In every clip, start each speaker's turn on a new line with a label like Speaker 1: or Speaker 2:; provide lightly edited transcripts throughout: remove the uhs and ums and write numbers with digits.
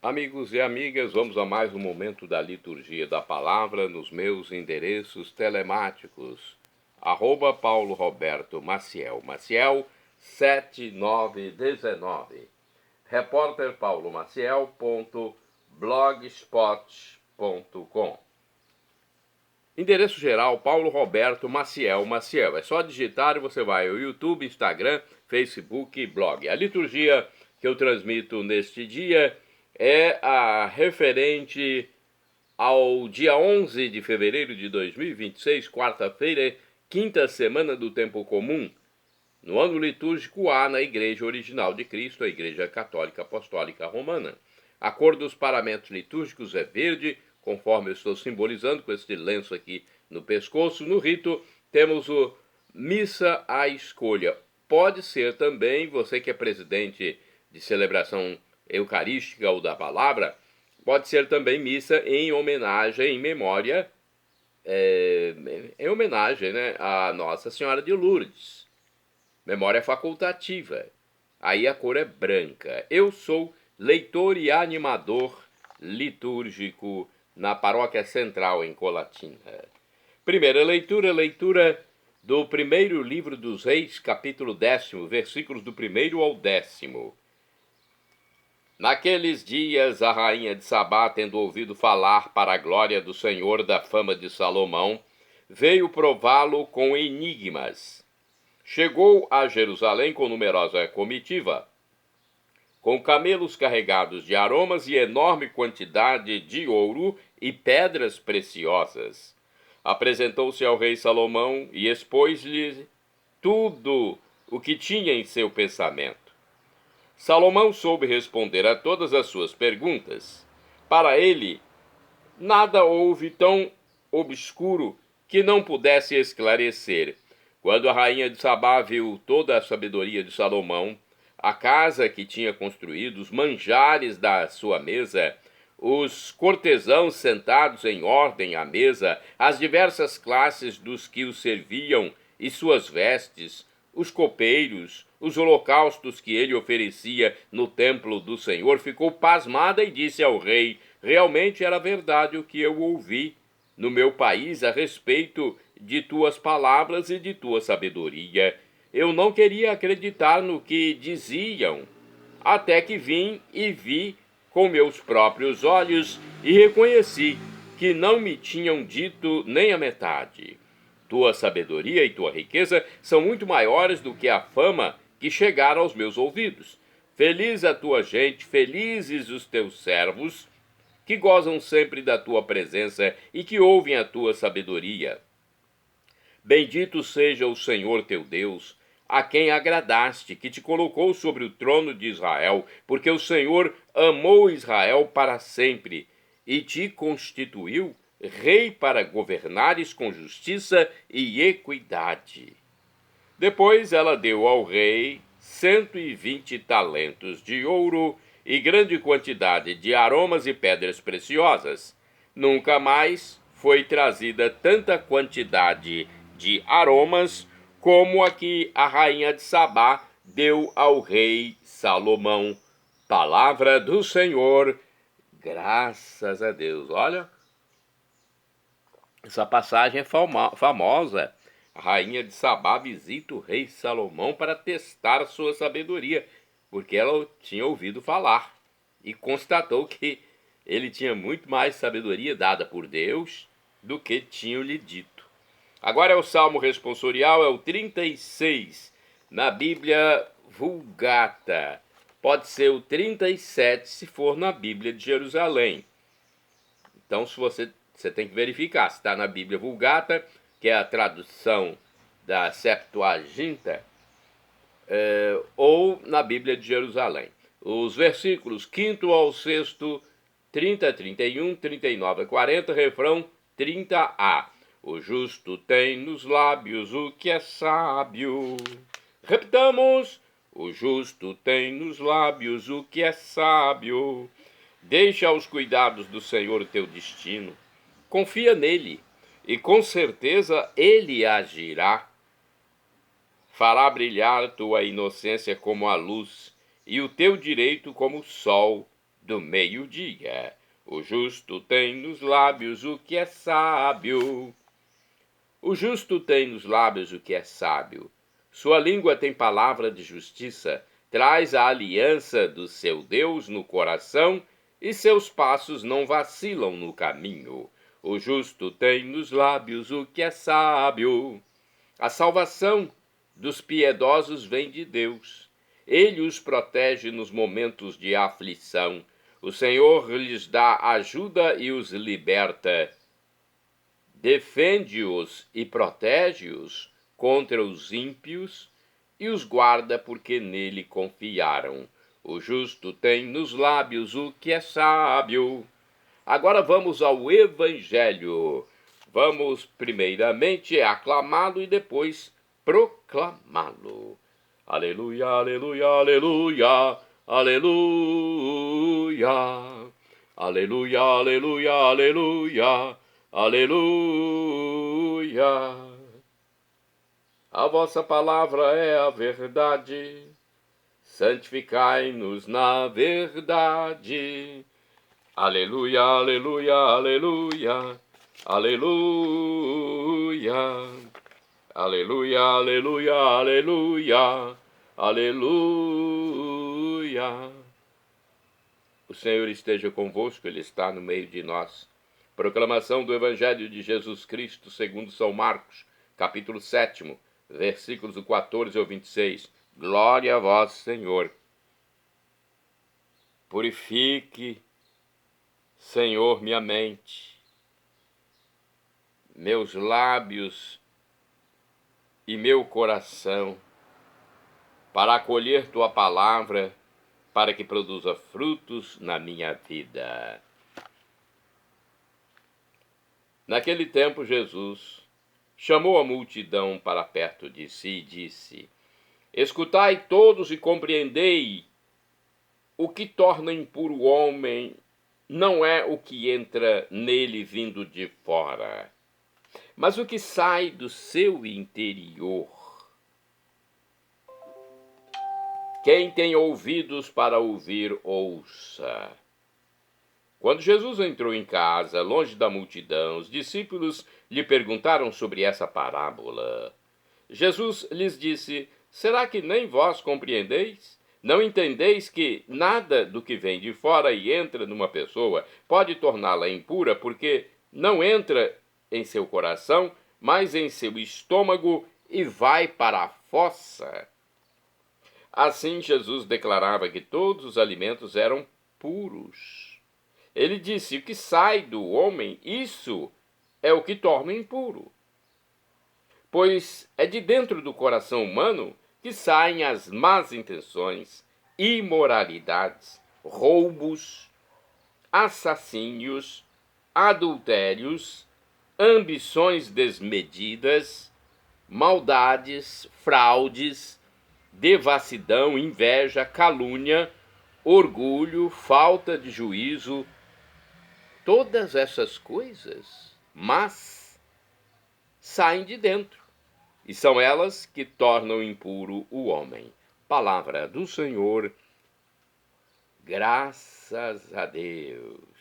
Speaker 1: Amigos e amigas, vamos a mais um momento da liturgia da palavra nos meus endereços telemáticos. @Paulo Roberto Maciel, Maciel 7919. repórterpaulomaciel.blogspot.com. Endereço geral Paulo Roberto Maciel, Maciel. É só digitar e você vai ao YouTube, Instagram, Facebook e blog. A liturgia que eu transmito neste dia é a referente ao dia 11 de fevereiro de 2026, quarta-feira, quinta semana do tempo comum, no ano litúrgico A na Igreja Original de Cristo, a Igreja Católica Apostólica Romana. A cor dos paramentos litúrgicos é verde, conforme eu estou simbolizando com este lenço aqui no pescoço. No rito temos o missa à escolha. Pode ser também, você que é presidente de celebração eucarística ou da palavra, pode ser também missa em homenagem, em memória, em homenagem, né, a Nossa Senhora de Lourdes. Memória facultativa. Aí a cor é branca. Eu sou leitor e animador litúrgico na Paróquia Central em Colatina. Primeira leitura do primeiro livro dos Reis, capítulo 10, versículos do 1º ao 10º. Naqueles dias, a rainha de Sabá, tendo ouvido falar para a glória do Senhor da fama de Salomão, veio prová-lo com enigmas. Chegou a Jerusalém com numerosa comitiva, com camelos carregados de aromas e enorme quantidade de ouro e pedras preciosas. Apresentou-se ao rei Salomão e expôs-lhe tudo o que tinha em seu pensamento. Salomão soube responder a todas as suas perguntas. Para ele, nada houve tão obscuro que não pudesse esclarecer. Quando a rainha de Sabá viu toda a sabedoria de Salomão, a casa que tinha construído, os manjares da sua mesa, os cortesãos sentados em ordem à mesa, as diversas classes dos que o serviam e suas vestes, os copeiros, os holocaustos que ele oferecia no templo do Senhor, ficou pasmada e disse ao rei: realmente era verdade o que eu ouvi no meu país a respeito de tuas palavras e de tua sabedoria. Eu não queria acreditar no que diziam, até que vim e vi com meus próprios olhos e reconheci que não me tinham dito nem a metade. Tua sabedoria e tua riqueza são muito maiores do que a fama que chegaram aos meus ouvidos. Feliz a tua gente, felizes os teus servos, que gozam sempre da tua presença e que ouvem a tua sabedoria. Bendito seja o Senhor teu Deus, a quem agradaste, que te colocou sobre o trono de Israel, porque o Senhor amou Israel para sempre e te constituiu rei para governares com justiça e equidade. Depois ela deu ao rei 120 talentos de ouro e grande quantidade de aromas e pedras preciosas. Nunca mais foi trazida tanta quantidade de aromas como a que a rainha de Sabá deu ao rei Salomão. Palavra do Senhor, graças a Deus. Olha, essa passagem é famosa. A rainha de Sabá visita o rei Salomão para testar sua sabedoria, porque ela tinha ouvido falar e constatou que ele tinha muito mais sabedoria dada por Deus do que tinham-lhe dito. Agora é o Salmo responsorial, é o 36, na Bíblia Vulgata. Pode ser o 37 se for na Bíblia de Jerusalém. Então, se você tem que verificar se está na Bíblia Vulgata, que é a tradução da Septuaginta, ou na Bíblia de Jerusalém. Os versículos 5º ao 6º, 30, 31, 39 a 40, refrão 30a. O justo tem nos lábios o que é sábio. Repitamos: o justo tem nos lábios o que é sábio. Deixa aos cuidados do Senhor o teu destino. Confia nele, e com certeza ele agirá. Fará brilhar tua inocência como a luz, e o teu direito como o sol do meio-dia. O justo tem nos lábios o que é sábio. O justo tem nos lábios o que é sábio. Sua língua tem palavra de justiça, traz a aliança do seu Deus no coração, e seus passos não vacilam no caminho. O justo tem nos lábios o que é sábio. A salvação dos piedosos vem de Deus. Ele os protege nos momentos de aflição. O Senhor lhes dá ajuda e os liberta. Defende-os e protege-os contra os ímpios e os guarda porque nele confiaram. O justo tem nos lábios o que é sábio. Agora vamos ao Evangelho. Vamos primeiramente aclamá-lo e depois proclamá-lo. Aleluia, aleluia, aleluia, aleluia. Aleluia, aleluia, aleluia, aleluia. A vossa palavra é a verdade. Santificai-nos na verdade. Aleluia, aleluia, aleluia, aleluia. Aleluia, aleluia, aleluia, aleluia. O Senhor esteja convosco, Ele está no meio de nós. Proclamação do Evangelho de Jesus Cristo segundo São Marcos, capítulo 7, versículos do 14 ao 26. Glória a vós, Senhor. Purifique, Senhor, minha mente, meus lábios e meu coração, para acolher tua palavra, para que produza frutos na minha vida. Naquele tempo, Jesus chamou a multidão para perto de si e disse: Escutai todos e compreendei. O que torna impuro o homem não é o que entra nele vindo de fora, mas o que sai do seu interior. Quem tem ouvidos para ouvir, ouça. Quando Jesus entrou em casa, longe da multidão, os discípulos lhe perguntaram sobre essa parábola. Jesus lhes disse: Será que nem vós compreendeis? Não entendeis que nada do que vem de fora e entra numa pessoa pode torná-la impura, porque não entra em seu coração, mas em seu estômago e vai para a fossa? Assim, Jesus declarava que todos os alimentos eram puros. Ele disse: o que sai do homem, isso é o que torna impuro. Pois é de dentro do coração humano que saem as más intenções, imoralidades, roubos, assassínios, adultérios, ambições desmedidas, maldades, fraudes, devassidão, inveja, calúnia, orgulho, falta de juízo. Todas essas coisas, mas saem de dentro, e são elas que tornam impuro o homem. Palavra do Senhor, graças a Deus.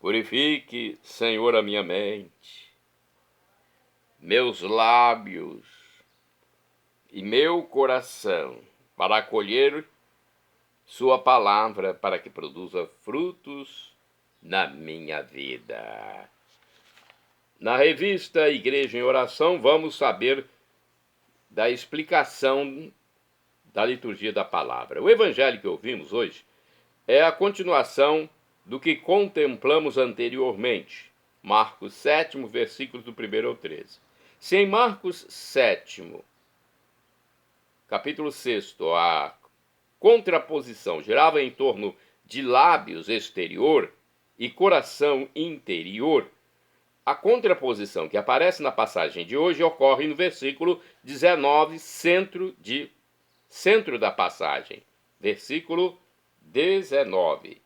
Speaker 1: Purifique, Senhor, a minha mente, meus lábios e meu coração, para acolher sua palavra, para que produza frutos na minha vida. Na revista Igreja em Oração, vamos saber da explicação da liturgia da palavra. O evangelho que ouvimos hoje é a continuação do que contemplamos anteriormente. Marcos 7, versículos do 1 ao 13. Se em Marcos 7, capítulo 6, a contraposição girava em torno de lábios exterior e coração interior, a contraposição que aparece na passagem de hoje ocorre no versículo 19, centro da passagem. Versículo 19.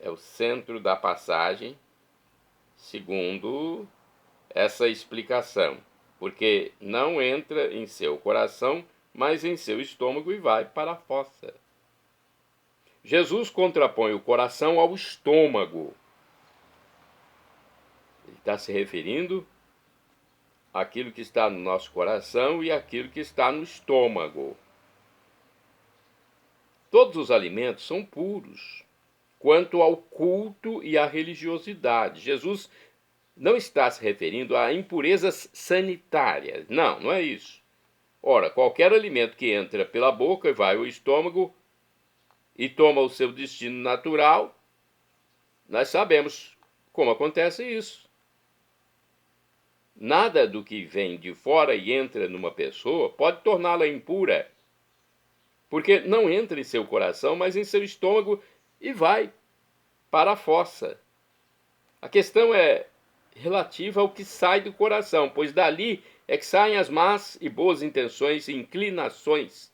Speaker 1: É o centro da passagem, segundo essa explicação, porque não entra em seu coração, mas em seu estômago e vai para a fossa. Jesus contrapõe o coração ao estômago. Ele está se referindo àquilo que está no nosso coração e àquilo que está no estômago. Todos os alimentos são puros quanto ao culto e à religiosidade. Jesus não está se referindo a impurezas sanitárias. Não, não é isso. Ora, qualquer alimento que entra pela boca e vai ao estômago e toma o seu destino natural, nós sabemos como acontece isso. Nada do que vem de fora e entra numa pessoa pode torná-la impura, porque não entra em seu coração, mas em seu estômago e vai para a fossa. A questão é relativa ao que sai do coração, pois dali é que saem as más e boas intenções e inclinações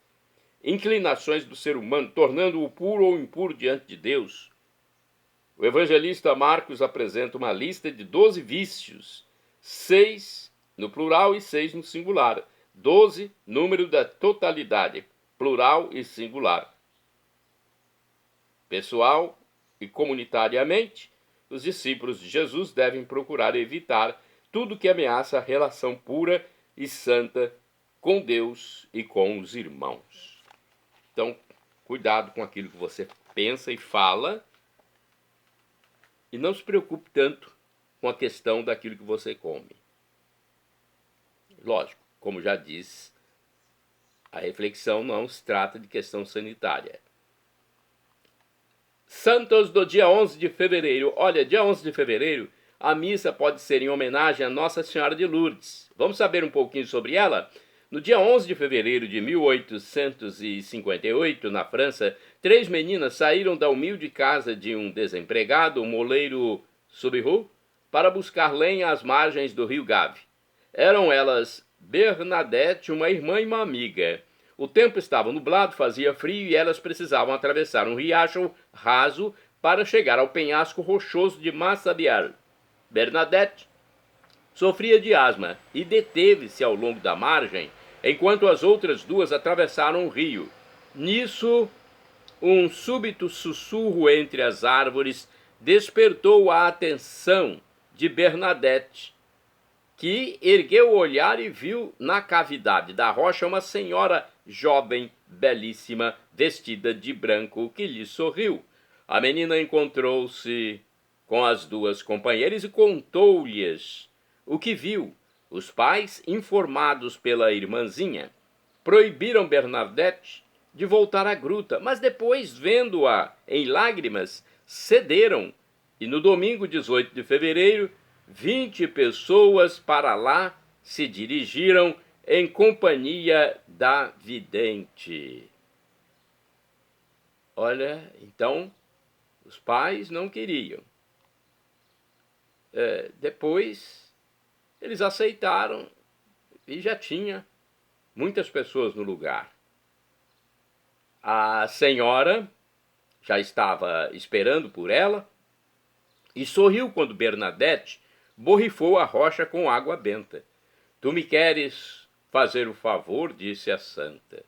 Speaker 1: do ser humano, tornando-o puro ou impuro diante de Deus. O evangelista Marcos apresenta uma lista de 12 vícios, 6 no plural e 6 no singular. 12, número da totalidade, plural e singular. Pessoal e comunitariamente, os discípulos de Jesus devem procurar evitar tudo que ameaça a relação pura e santa com Deus e com os irmãos. Então, cuidado com aquilo que você pensa e fala, e não se preocupe tanto com a questão daquilo que você come. Lógico, como já disse, a reflexão não se trata de questão sanitária. Santos do dia 11 de fevereiro. Olha, dia 11 de fevereiro, a missa pode ser em homenagem a Nossa Senhora de Lourdes. Vamos saber um pouquinho sobre ela? No dia 11 de fevereiro de 1858, na França, 3 meninas saíram da humilde casa de um desempregado, o moleiro Soubirous, para buscar lenha às margens do rio Gave. Eram elas Bernadette, uma irmã e uma amiga. O tempo estava nublado, fazia frio e elas precisavam atravessar um riacho raso para chegar ao penhasco rochoso de Massabielle. Bernadette sofria de asma e deteve-se ao longo da margem, enquanto as outras duas atravessaram o rio. Nisso, um súbito sussurro entre as árvores despertou a atenção de Bernadette, que ergueu o olhar e viu na cavidade da rocha uma senhora jovem, belíssima, vestida de branco, que lhe sorriu. A menina encontrou-se com as duas companheiras e contou-lhes o que viu. Os pais, informados pela irmãzinha, proibiram Bernadette de voltar à gruta, mas depois, vendo-a em lágrimas, cederam, e no domingo 18 de fevereiro, 20 pessoas para lá se dirigiram em companhia da vidente. Olha, então, os pais não queriam. Depois, eles aceitaram e já tinha muitas pessoas no lugar. A senhora já estava esperando por ela e sorriu quando Bernadette borrifou a rocha com água benta. Tu me queres fazer o favor, disse a santa,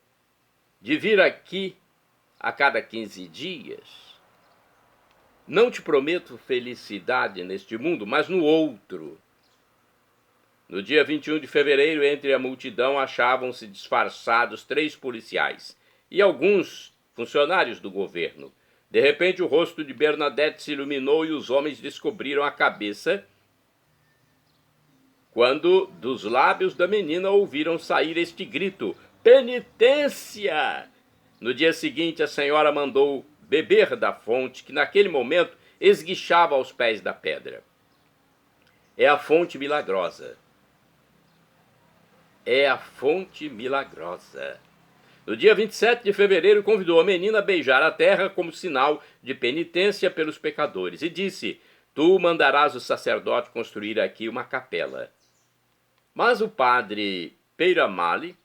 Speaker 1: de vir aqui a cada 15 dias? Não te prometo felicidade neste mundo, mas no outro. No dia 21 de fevereiro, entre a multidão, achavam-se disfarçados 3 policiais e alguns funcionários do governo. De repente, o rosto de Bernadette se iluminou e os homens descobriram a cabeça, quando dos lábios da menina ouviram sair este grito: penitência! No dia seguinte, a senhora mandou beber da fonte, que naquele momento esguichava aos pés da pedra. É a fonte milagrosa. É a fonte milagrosa. No dia 27 de fevereiro, convidou a menina a beijar a terra como sinal de penitência pelos pecadores e disse: tu mandarás o sacerdote construir aqui uma capela. Mas o padre Peyramale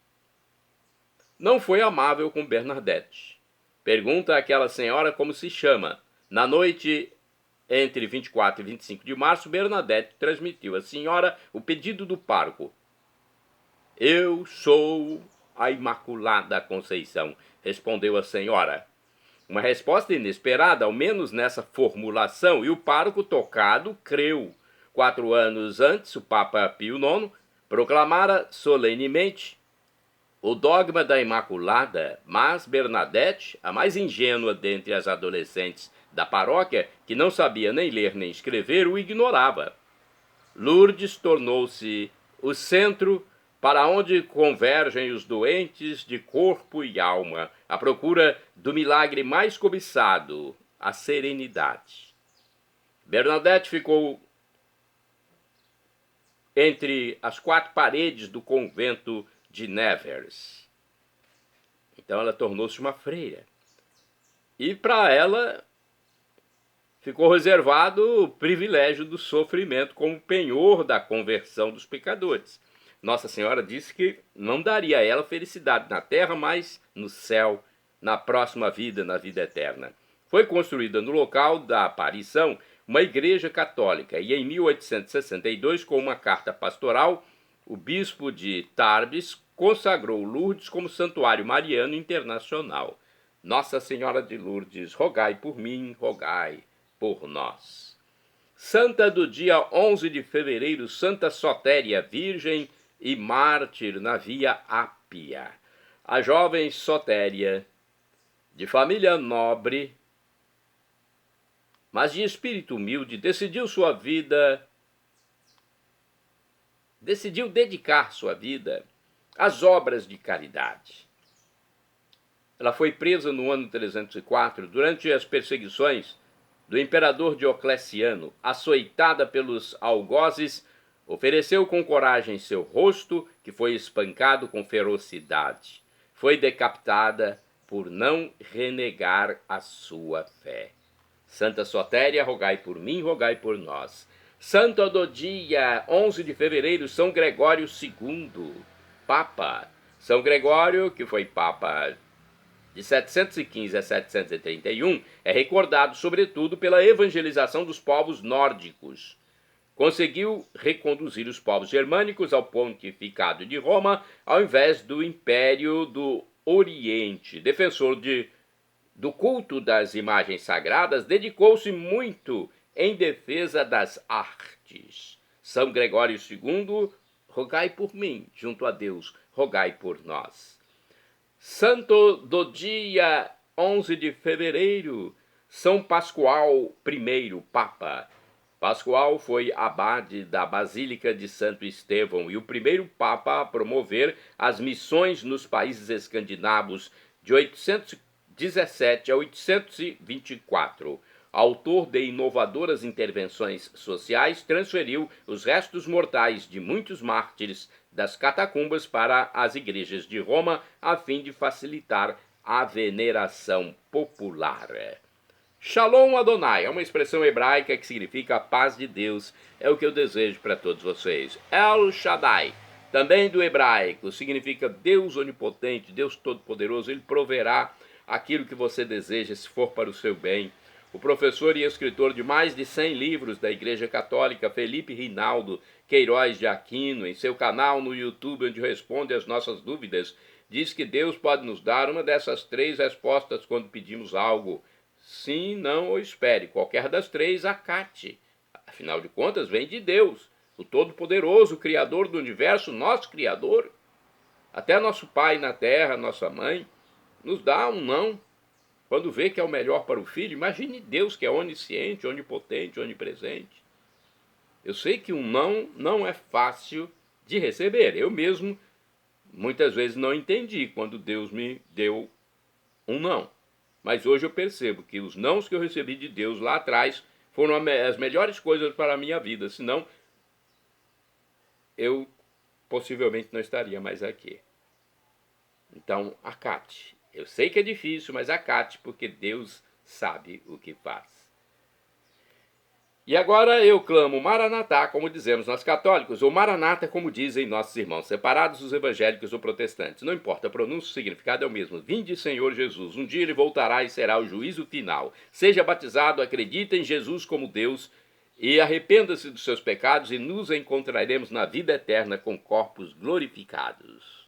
Speaker 1: não foi amável com Bernadette. Pergunta àquela senhora como se chama. Na noite entre 24 e 25 de março, Bernadette transmitiu à senhora o pedido do pároco. Eu sou a Imaculada Conceição, respondeu a senhora. Uma resposta inesperada, ao menos nessa formulação, e o pároco tocado creu. 4 anos antes, o Papa Pio IX proclamara solenemente o dogma da Imaculada, mas Bernadette, a mais ingênua dentre as adolescentes da paróquia, que não sabia nem ler nem escrever, o ignorava. Lourdes tornou-se o centro para onde convergem os doentes de corpo e alma, à procura do milagre mais cobiçado, a serenidade. Bernadette ficou entre as 4 paredes do convento de Nevers. Então ela tornou-se uma freira. E para ela ficou reservado o privilégio do sofrimento como penhor da conversão dos pecadores. Nossa Senhora disse que não daria a ela felicidade na terra, mas no céu, na próxima vida, na vida eterna. Foi construída no local da aparição uma igreja católica e em 1862, com uma carta pastoral, o bispo de Tarbes consagrou Lourdes como santuário mariano internacional. Nossa Senhora de Lourdes, rogai por mim, rogai por nós. Santa do dia 11 de fevereiro, Santa Sotéria, virgem e mártir na Via Ápia. A jovem Sotéria, de família nobre, mas de espírito humilde, decidiu dedicar sua vida às obras de caridade. Ela foi presa no ano 304, durante as perseguições do imperador Diocleciano, açoitada pelos algozes, ofereceu com coragem seu rosto, que foi espancado com ferocidade. Foi decapitada por não renegar a sua fé. Santa Sotéria, rogai por mim, rogai por nós. Santo do dia 11 de fevereiro, São Gregório II, Papa. São Gregório, que foi Papa de 715 a 731, é recordado sobretudo pela evangelização dos povos nórdicos. Conseguiu reconduzir os povos germânicos ao pontificado de Roma, ao invés do Império do Oriente. Defensor do culto das imagens sagradas, dedicou-se muito em defesa das artes. São Gregório II, rogai por mim, junto a Deus, rogai por nós. Santo do dia 11 de fevereiro, São Pascoal I, Papa. Pascoal foi abade da Basílica de Santo Estevão e o primeiro Papa a promover as missões nos países escandinavos de 817 a 824. Autor de inovadoras intervenções sociais, transferiu os restos mortais de muitos mártires das catacumbas para as igrejas de Roma, a fim de facilitar a veneração popular. Shalom Adonai é uma expressão hebraica que significa a paz de Deus, é o que eu desejo para todos vocês. El Shaddai, também do hebraico, significa Deus onipotente, Deus todo-poderoso, ele proverá aquilo que você deseja, se for para o seu bem. O professor e escritor de mais de 100 livros da Igreja Católica, Felipe Rinaldo Queiroz de Aquino, em seu canal no YouTube, onde responde às nossas dúvidas, diz que Deus pode nos dar uma dessas 3 respostas quando pedimos algo. Sim, não ou espere. Qualquer das 3, acate. Afinal de contas, vem de Deus, o Todo-Poderoso, o Criador do Universo, nosso Criador. Até nosso Pai na Terra, nossa Mãe, nos dá um não. Quando vê que é o melhor para o filho, imagine Deus que é onisciente, onipotente, onipresente. Eu sei que um não é fácil de receber. Eu mesmo, muitas vezes, não entendi quando Deus me deu um não. Mas hoje eu percebo que os nãos que eu recebi de Deus lá atrás foram as melhores coisas para a minha vida. Senão, eu possivelmente não estaria mais aqui. Então, acate. Eu sei que é difícil, mas acate, porque Deus sabe o que faz. E agora eu clamo Maranatá, como dizemos nós católicos, ou Maranata, como dizem nossos irmãos separados, os evangélicos ou protestantes. Não importa, a pronúncia, o significado é o mesmo. Vinde, Senhor Jesus. Um dia ele voltará e será o juízo final. Seja batizado, acredita em Jesus como Deus e arrependa-se dos seus pecados e nos encontraremos na vida eterna com corpos glorificados.